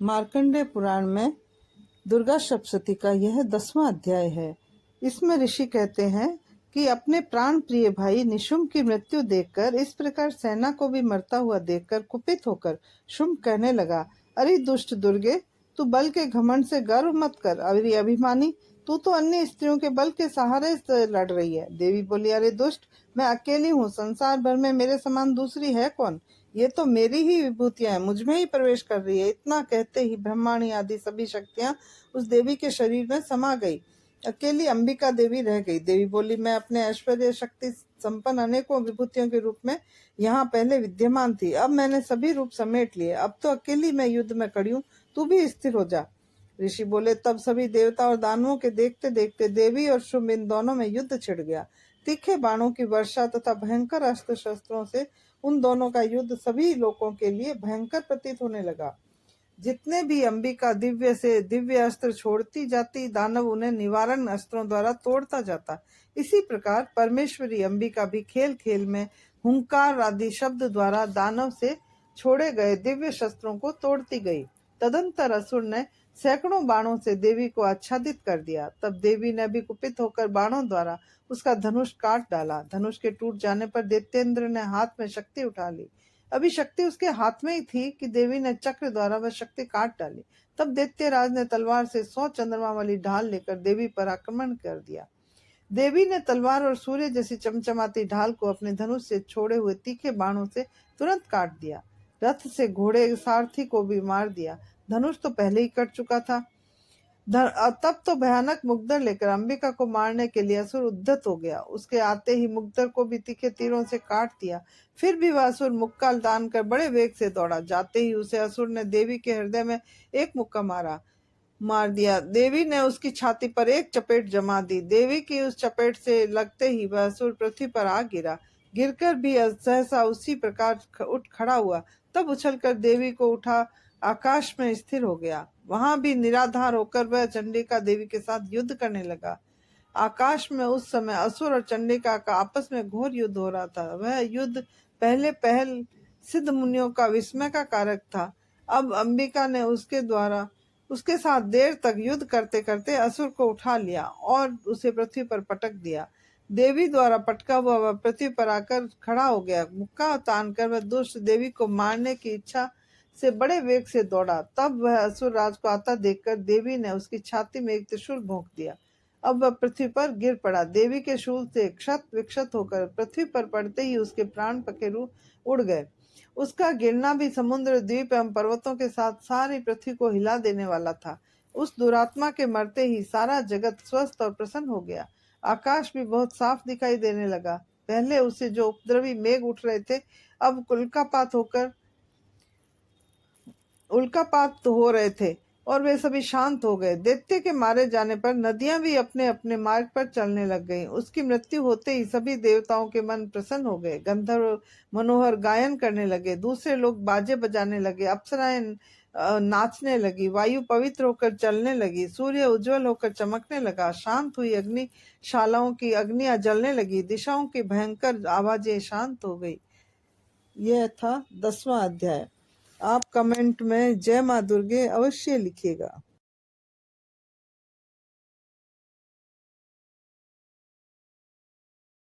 मार्कंडेय पुराण में दुर्गा सप्तशती का यह 10वां अध्याय है। इसमें ऋषि कहते हैं कि अपने प्राण प्रिय भाई निशुम्भ की मृत्यु देखकर, इस प्रकार सेना को भी मरता हुआ देखकर कुपित होकर शुम्भ कहने लगा, अरे दुष्ट दुर्गे, तू बल के घमंड से गर्व मत कर। अरे अभिमानी, तू तो अन्य स्त्रियों के बल के सहारे से लड़ रही है। देवी बोली, अरे दुष्ट, मैं अकेली हूँ, संसार भर में मेरे समान दूसरी है कौन? ये तो मेरी ही विभूतियां हैं, मुझमें ही प्रवेश कर रही है। इतना कहते ही ब्रह्माणी आदि सभी शक्तियां उस देवी के शरीर में समा गई। अकेली अंबिका देवी रह गई। देवी बोली, मैं अपने ऐश्वर्य शक्ति संपन्न अनेकों विभूतियों के रूप में यहाँ पहले विद्यमान थी, अब मैंने सभी रूप समेट लिए। अब तो अकेली मैं युद्ध में खड़ी हूँ, तू भी स्थिर हो जा। ऋषि बोले, तब सभी देवता और दानवों के देखते देखते देवी और शुम्भ इन दोनों में युद्ध छिड़ गया। तीखे बाणों की वर्षा तथा भयंकर अस्त्र शस्त्रों से उन दोनों का युद्ध सभी लोगों के लिए भयंकर प्रतीत होने लगा। जितने भी अंबिका दिव्य से दिव्य अस्त्र छोड़ती जाती, दानव उन्हें निवारण अस्त्रों द्वारा तोड़ता जाता। इसी प्रकार परमेश्वरी अंबिका भी खेल खेल में हुंकार आदि शब्द द्वारा दानव से छोड़े गए दिव्य शस्त्रों को तोड़ती गई। तदंतर असुर ने सैकड़ों बाणों से देवी को आच्छादित कर दिया। तब देवी ने भी कुपित होकर बाणों द्वारा उसका धनुष काट डाला। धनुष के टूट जाने पर दैत्येंद्र ने हाथ में शक्ति उठा ली। अभी शक्ति उसके हाथ में ही थी कि देवी ने चक्र द्वारा वह शक्ति काट डाली। तब दैत्यराज ने तलवार से 100 चंद्रमा वाली ढाल लेकर देवी पर आक्रमण कर दिया। देवी ने तलवार और सूर्य जैसी चमचमाती ढाल को अपने धनुष से छोड़े हुए तीखे बाणों से तुरंत काट दिया। रथ से घोड़े सारथी को भी मार दिया। धनुष तो पहले ही कट चुका था। तब तो भयानक मुग्धर लेकर अंबिका को मारने के लिए असुर उद्धत हो गया। उसके आते ही मुग्धर को भी तीखे तीरों से काट दिया। फिर भी वह असुर मुक्का तान कर बड़े वेग से दौड़ा। जाते ही उसे असुर ने देवी के हृदय में एक मुक्का मार दिया। देवी ने उसकी छाती पर एक चपेट जमा दी। देवी की उस चपेट से लगते ही वह असुर पृथ्वी पर आ गिरा। गिरकर भी सहसा उसी प्रकार उठ खड़ा हुआ। तब उछलकर देवी को उठा आकाश में स्थिर हो गया। वहां भी निराधार होकर वह चंडिका देवी के साथ युद्ध करने लगा। आकाश में उस समय असुर और चंडिका का आपस में घोर युद्ध हो रहा था। वह युद्ध पहल सिद्ध मुनियों का विस्मय का कारक था। अब अंबिका ने उसके साथ देर तक युद्ध करते करते असुर को उठा लिया और उसे पृथ्वी पर पटक दिया। देवी द्वारा पटका हुआ वह पृथ्वी पर आकर खड़ा हो गया। मुक्का तानकर वह दुष्ट देवी को मारने की इच्छा से बड़े वेग से दौड़ा। तब वह असुर राज को आता देखकर देवी ने उसकी छाती में एक त्रिशूल भोंक दिया। अब वह पृथ्वी पर गिर पड़ा। देवी के शूल से क्षत विक्षत होकर पृथ्वी पर पड़ते ही उसके प्राण पखेरु उड़ गए। उसका गिरना भी समुद्र, द्वीप एवं पर्वतों के साथ सारी पृथ्वी को हिला देने वाला था। उस दुरात्मा के मरते ही सारा जगत स्वस्थ और प्रसन्न हो गया। आकाश भी बहुत साफ दिखाई देने लगा। पहले उसे जो उपद्रवी मेघ उठ रहे थे, अब उल्कापात हो रहे थे और वे सभी शांत हो गए। दैत्य के मारे जाने पर नदियां भी अपने अपने मार्ग पर चलने लग गईं। उसकी मृत्यु होते ही सभी देवताओं के मन प्रसन्न हो गए। गंधर्व मनोहर गायन करने लगे, दूसरे लोग बाजे बजाने लगे, अप्सराएं नाचने लगी, वायु पवित्र होकर चलने लगी, सूर्य उज्जवल होकर चमकने लगा, शांत हुई अग्निशालाओं की अग्नियां जलने लगी, दिशाओं की भयंकर आवाजें शांत हो गई। यह था 10वां अध्याय। आप कमेंट में जय मां दुर्गे अवश्य लिखिएगा।